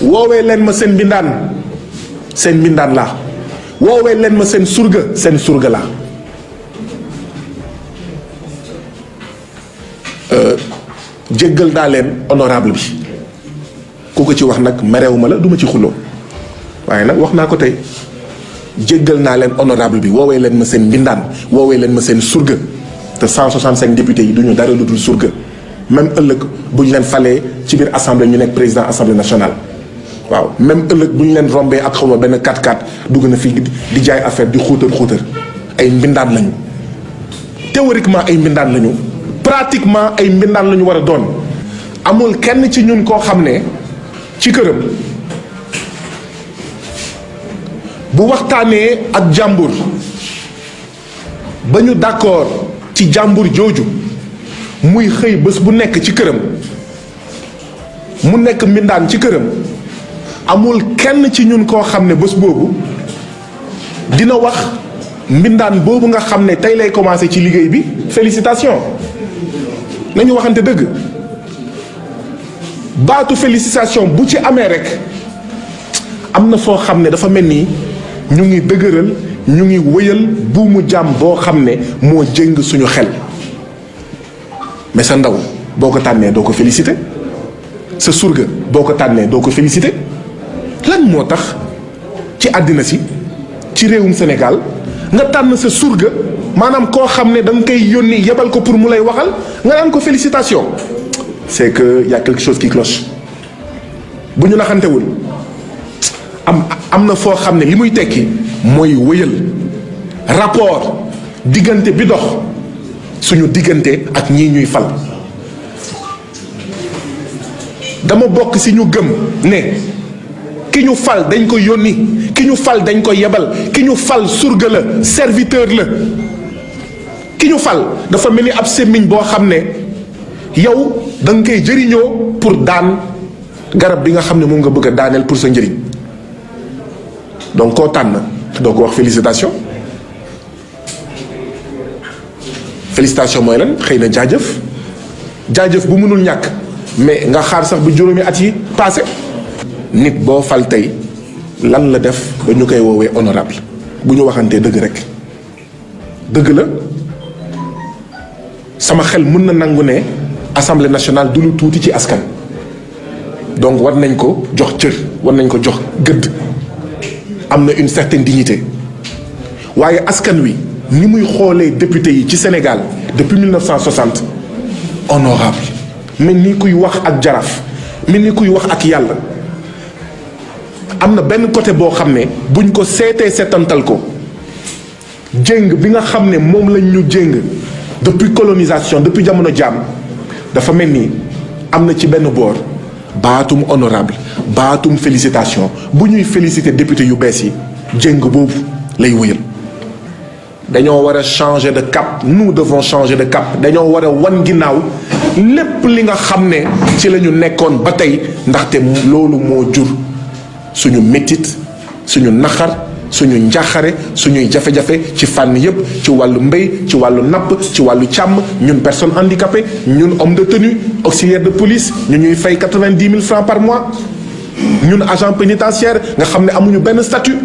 woowee leen ma seen mbindaan laa woowee leen ma seen surga laa jéggal naa leen honorable bi ku ko ci wax nag merew ma la duma ci xuloo waaye nag wax naa ko tey jéggal naa leen honorable bi woowee leen ma seen mbindaan woowee leen ma seen surga te 165 députés yi du ñu dara lu dul surga même ëllëg bu ñu leen falee ci biir assemblée ñu nekk président assemblée nationale waaw même ëllëg bu ñu leen rombee ak xawma benn 4x4 dugg na fii di jaay affaire di xuutar ay mbindaan lañu théoriquement ay mbindaan lañu pratiquement ay mbindaan lañu war a doon amul kenn ci ñun koo xam ne ci këram bu waxtaanee ak jàmbur ba ñu d'accord ci jàmbur jooju muy xëy bés bu nekk ci këram mu nekk mbindaan ci këram amul kenn ci ñun koo xam ne bés boobu dina wax mbindaan boobu nga xam ne tey lay commencer ci liggéey bi félicitation nañu waxante dëgg baatu félicitation bu ci amee rek am na foo xam ne dafa mel ni ñu ngi dëgëral ñu ngi wëyal buumu jàmm boo xam ne moo jëng suñu xel mais sa ndaw boo ko tànnee doo ko félicité sa surga boo ko tànnee doo ko félicité lan moo tax ci àddina si ci réewum Sénégal nga tànn sa surga maanaam koo xam ne da nga koy yónni yebal ko pour mu lay waxal nga naan ko félicitation c'est que y a quelque chose qui cloche bu ñu naxantewul am na foo xam ne li muy tekki mooy wëyal rapport diggante bi dox suñu diggante ak ñii ñuy fal dama bokk ci ñu gëm ne ki ñu fal dañ ko yónni ki ñu fal dañ ko yebal ki ñu fal surga la serviteur la ki ñu fal dafa mel ni ab semmiñ boo xam ne yow da nga koy jëriñoo pour daan garab bi nga xam ne moom nga bëgg a daaneel pour sa njëriñ donc koo tànn doo ko wax félicitation félicitation mooy lan xëy na jaajëf bu mënul ñàkk mais nga xaar sax bu juróomi at yi passé nit boo fal tey lan la def ba ñu koy woowee honorable bu ñu waxantee dëgg rek dëgg la sama xel mën na nangu ne assemblée nationale du lu tuuti ci askan donc war nañ ko jox cër war nañ ko jox gëdd am na une certaine dignité waaye askan wi ni muy xoolee député yi ci Sénégal depuis 1960 honorable mel ni kuy wax ak jaraaf mel ni kuy wax ak yàlla am na benn côté boo xam ne buñ ko seetee seetantal ko jéng bi nga xam ne moom lañ ñu jéng depuis colonisation depuis jamono jaam dafa mel ni am na ci benn boor baatum honorable baatum félicitation bu ñuy féliciter député yu bees yi jéng boobu lay wëyal dañoo war a changer de cap nous devons changer de cap dañoo war a wan ginnaaw lépp li nga xam ne ci la ñu nekkoon ba tey ndaxte loolu moo jur suñu métit suñu naqar suñu njaxare suñuy jafe-jafe ci fànn yépp ci wàllu mbéy ci wàllu napp ci wàllu càmm ñun personne handicapée ñun homme de tenue auxiliaire de police ñu ñuy fay 90 000 francs par mois ñun agent pénitentiaire nga xam ne amuñu benn statut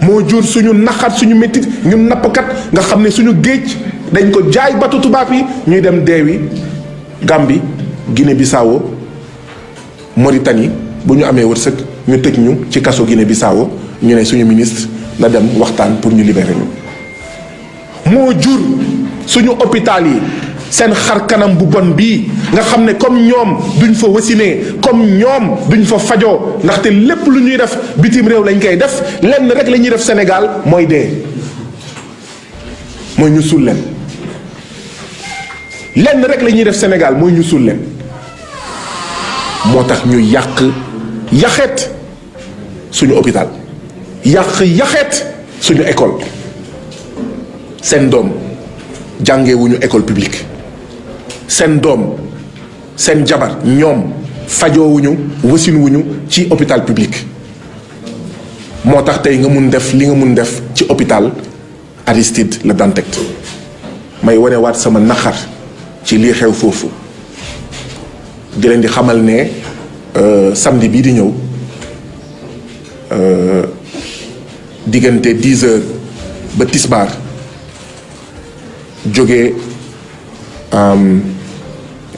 moo jur suñu naqar suñu métit ñun nappkat nga xam ne suñu géej dañ ko jaay batu tubaab yi ñuy dem deewi Gambie Guinée-Bissau Mauritanie bu ñu amee wërsëg ñu tëj ñu ci kaso Guinée-Bissau ñu ne suñu ministre na dem waxtaan pour ñu libérer ñu moo jur suñu hôpital yi seen xar kanam bu bon bii nga xam ne comme ñoom duñ fa wasinee comme ñoom duñ fa fajoo ndaxte lépp lu ñuy def bitim réew lañ koy def lenn rek la ñuy def Sénégal mooy dee mooy ñu suul leen lenn rek la ñuy def Sénégal mooy ñu suul leen moo tax ñu yàq yaxeet suñu hôpital yaxeet suñu école seen doom jàngewuñu école publique seen doom seen jabar ñoom fajoowuñu wasinuwuñu ci hôpital public moo tax tey nga mun def li nga mun def ci hôpital Aristide Le Dantec may wanewaat sama naqar ci lii xew foofu di leen di xamal ne samedi bii di ñëw diggante 10 heures ba tisbaar jógee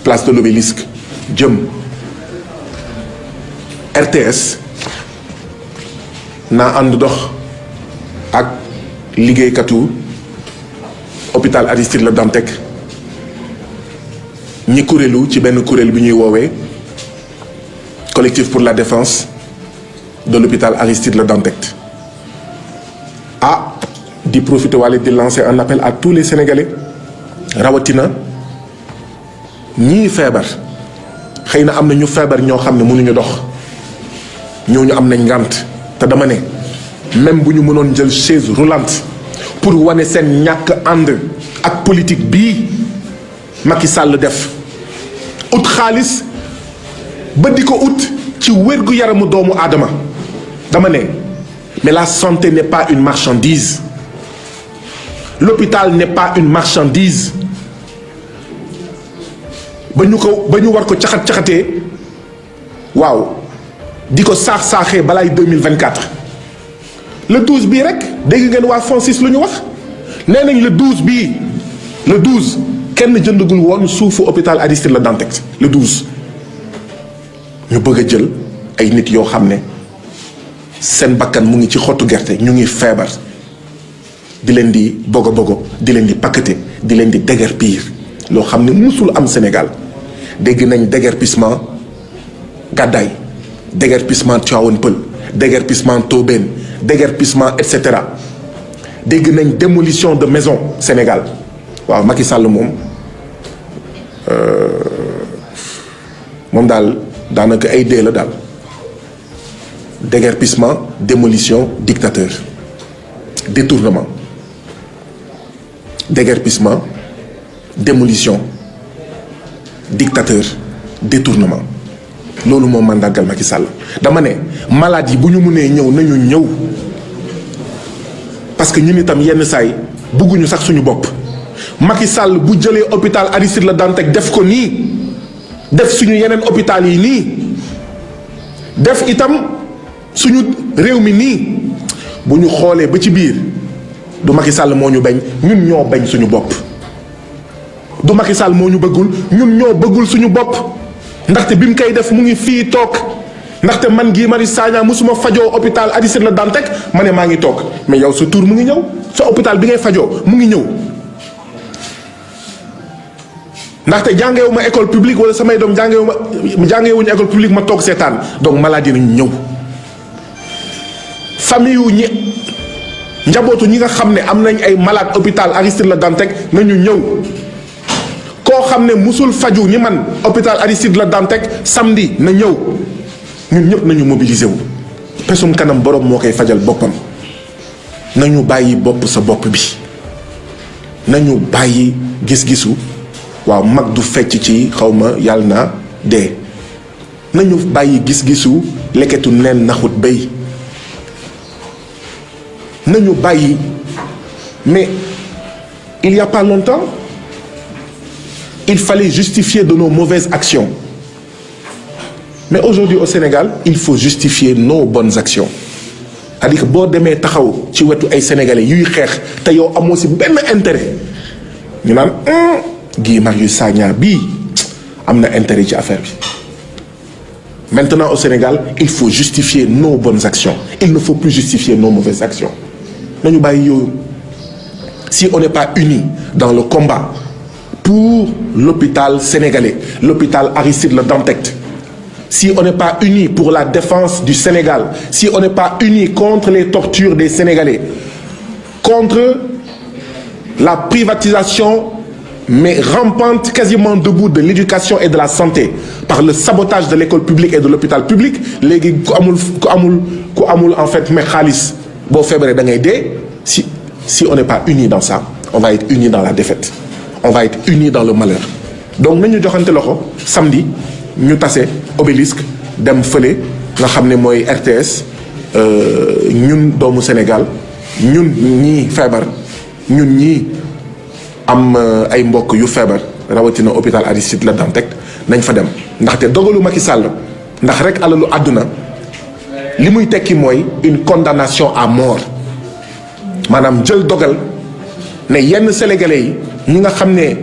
place de l'Obélisque jëm RTS naa ànd dox ak liggéeykatu hôpital Aristide Le Dantec ñi kuréelu ci benn kuréel bi ñuy woowee collectif pour la défense de l'hôpital Aristide Le Dantec di profiter walla di lancer un appel à tous les Sénégalais rawatina ñii feebar xëy na am na ñu feebar ñoo xam ne mënuñu dox ñooñu am nañ ngànt te dama ne même bu ñu mënoon jël chaise roulante pour wane seen ñàkk ànd ak politique bii Macky Sall def ut xaalis ba di ko ut ci wér-gu-yaramu doomu aadama dama ne mais la santé n'est pas une marchandise. L'hôpital n'est pas une marchandise. ba ñu war ko caxat-caxatee waaw di ko saax-saaxee balaay 2024 le 12 bii rek dégg ngeen waa Francis lu ñu wax nee nañ le 12 bii le 12 kenn jëndagul woon suufu hôpital Aristide Le Dantec le 12 ñu bëgg a jël ay nit yoo xam ne seen bakkan mu ngi ci xottu gerte ñu ngi feebar di leen di bogo di leen di paqueté di leen di déguerpir loo xam ne musul am Sénégal dégg nañ déguerpissement Gàddaay déguerpissement Tivaouane Peulh déguerpissement Tobène déguerpissement et cetera dégg nañ démolition de maison Sénégal waaw Macky Sall moom daal daanaka ay dee la daal déguerpissement démolition dictateur détournement déguerpissement démolition dictateur détournement loolu moo màndargal Macky Sall dama ne malade yi bu ñu mënee ñëw nañu ñëw parce que ñun itam yenn saay bugguñu sax suñu bopp Macky Sall bu jëlee hôpital Aristide Le Dantec def ko nii def suñu yeneen hôpital yi nii def itam suñu réew mi nii bu ñu xoolee ba ci biir du Macky Sall moo ñu bañ ñun ñoo bañ suñu bopp du Macky Sall moo ñu bëggul ñun ñoo bëggul suñu bopp ndaxte bi mu koy def mu ngi fii toog ndaxte man Guy Marius Sagna musuma fajoo hôpital Aristide Le Dantec ma ne maa ngi toog mais yow sa tour mu ngi ñëw sa hôpital bi ngay fajoo mu ngi ñëw ndaxte jàngeewu ma école publique wala samay doom jàngewuñu école publique ma toog seetaan donc maladie nañu ñëw famille yu ñi njabootu ñi nga xam ne am nañ ay malade hôpital Aristide Le Dantec nañu ñëw koo xam ne musul faju ni man hôpital Aristide Le Dantec samedi na ñëw ñun ñëpp nañu mobiliser wu pesum kanam borom moo koy fajal boppam nañu bàyyi bopp sa bopp bi nañu bàyyi gis-gisu waaw mag du fecc ci xawma yàlla na dee nañu bàyyi gis-gisu leketu neen naxut béy nañu bàyyi mais il y a pas longtemps il fallait justifier de nos mauvaises actions mais aujourd'hui au Sénégal il faut justifier nos bonnes actions c'est-à-dire que boo demee taxaw ci wetu ay sénégalais yuy xeex te yow amoo si benn intérêt ñu naan Guy Marius Sagna bii am na intérêt ci affaire bi maintenant au Sénégal il faut justifier nos bonnes actions il ne faut plus justifier nos mauvaises actions nañu bàyyi yooyu si on n'est pas unis dans le combat pour l'hôpital sénégalais l'hôpital Aristide Le Dantec si on n'est pas unis pour la défense du Sénégal si on n'est pas unis contre les tortures des Sénégalais contre la privatisation mais rampante quasiment debout de l'éducation et de la santé par le sabotage de l'école publique et de l'hôpital public léegi ku amul en fait mais xaalis boo feebaree da ngay dee si on n'est pas unis dans ça on va être unis dans la défaite on va être unis dans le malheur donc nañu joxante loxo samedi ñu tase Obélisque dem fële nga xam ne mooy RTS ñun doomu Sénégal ñun ñii feebar ñun ñii am ay mbokk yu feebar rawatina hôpital Aristide Le Dantec nañ fa dem ndaxte dogalu Macky Sall ndax rek alalu àdduna li muy tekki mooy une condamnation à mort maanaam jël dogal ne yenn sénégalais yi ñi nga xam ne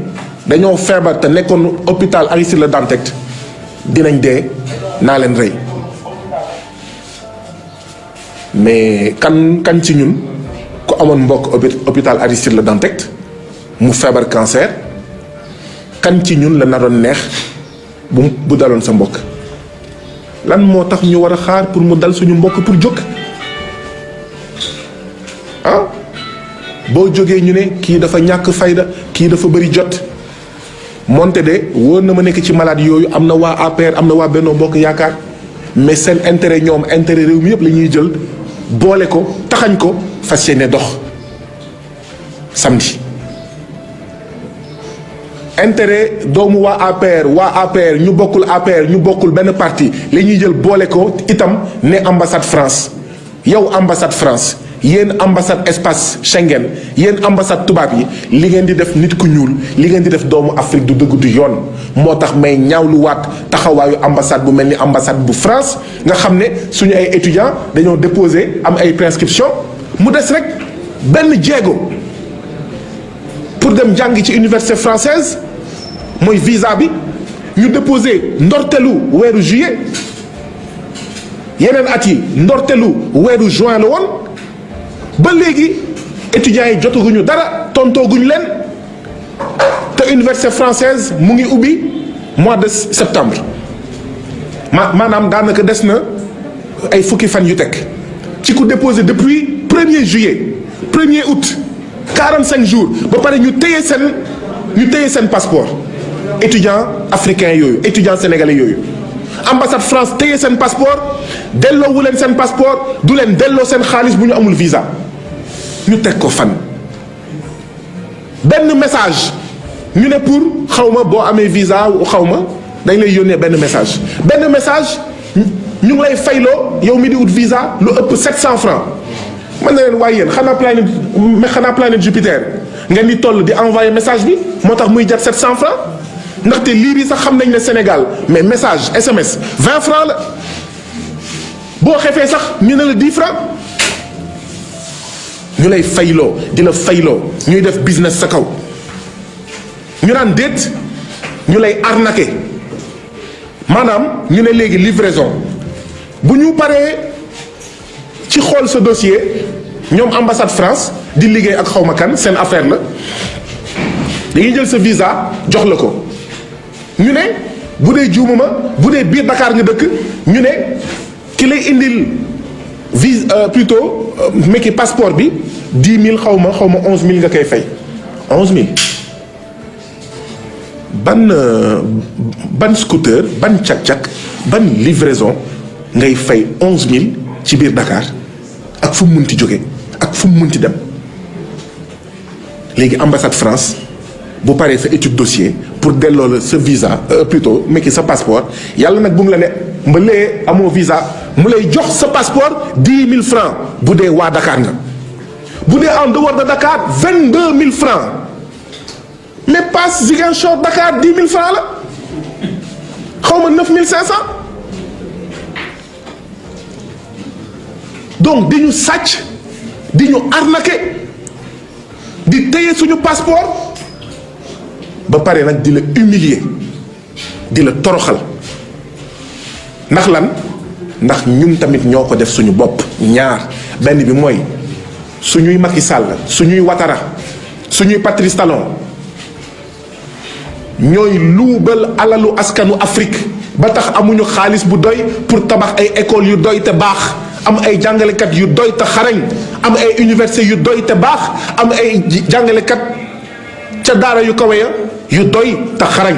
dañoo feebar te nekkoon hôpital Aristide Le Dantec dinañ dee naa leen rey mais kan ci ñun ku amoon mbokk hôpital Aristide Le Dantec mu feebar cancer kan ci ñun la naroon neex bu daloon sa mbokk lan moo tax ñu war a xaar pour mu dal suñu mbokk pour jóg ah boo jógee ñu ne kii dafa ñàkk fayda kii dafa bëri jot moonte de wóor na ma nekk ci malade yooyu am na waa APR am na waa Benno Bokk Yaakaar mais seen intérêt ñoom intérêt réew mi yëpp la ñuy jël boole ko taxañ ko fas yéene dox samedi intérêt doomu waa APR ñu bokkul benn parti la ñuy jël boole ko itam ne ambassade France yow ambassade France yéen ambassade espace Schengen yéen ambassade tubaab yi li ngeen di def nit ku ñuul li ngeen di def doomu Afrique du dëgg du yoon moo tax may ñaawluwaat taxawaayu ambassade bu mel ni ambassade bu France nga xam ne suñu ay étudiants dañoo déposé am ay prescription mu des rek benn jéego pour dem jàngi ci université française mooy visa bi ñu déposé ndortelu weeru juillet yeneen at yi ndortelu weeru juin la woon ba léegi étudiants yi jotaguñu dara tontooguñu leen te université française mu ngi ubbi mois de septembre maanaam daanaka des na ay fukki fan yu teg ci ku déposé depuis 1er juillet 1er août 45 jours ba pare ñu téye seen passeport étudiants africains yooyu étudiants sénégalais yooyu ambassade France téye seen passeport delloowu leen seen passeport du leen delloo seen xaalis bu ñu amul visa ñu teg ko fan benn message ñu ne pour xawma boo amee visa xawma dañ lay yónnee benn message ñu ngi lay fayloo yow mi di ut visa lu ëpp 700 francs man na leen waaye yéen xanaa planète Jupiter ngeen di toll di envoyer message bi moo tax muy jar 700 francs ndaxte liir yi sax xam nañ ne Sénégal mais message SMS 20 francs la boo xefee sax ñu ne la 10 francs ñu lay fayloo di la fayloo ñuy def business sa kaw ñu naan déet ñu lay arnaquer maanaam ñu ne léegi livraison bu ñu paree ci xool sa dossier ñoom ambassade France di liggéey ak xawma kan seen affaire la dañuy jël sa visa jox la ko ñu ne bu dee juumuma bu dee biir Dakar nga dëkk ñu ne ki lay indil visa plutôt mekki passeport bi 10 000 xawma 11 000 nga koy fay 11 000 ban scooter ban cak-cak ban livraison ngay fay 11 000 ci biir Dakar ak fu mu munti jóge ak fu mu munti dem léegi ambassade France bu paree sa étude dossier pour delloo la sa visa plutôt mekki sa passeport yàlla nag bu mu la ne mbalee amoo visa mu lay jox sa passeport 10 000 francs bu dee waa Dakar nga bu dee en dehors de Dakar 22 000 francs mais passe Ziguinchor Dakar 10 000 francs la xawma 9 500 donc di ñu sàcc di ñu arnaquer di téye suñu passeport ba pare nag di la humilier di la toroxal ndax lan ndax ñun tamit ñoo ko def suñu bopp ñaar benn bi mooy suñuy Macky Sall suñuy Ouattara suñuy Patrice Talon ñooy luubal alalu askanu Afrique ba tax amuñu xaalis bu doy pour tabax ay écoles yu doy te baax am ay jàngalekat yu doy te xarañ am ay université yu doy te baax am ay jàngalekat ca daara yu kawe ya yu doy te xarañ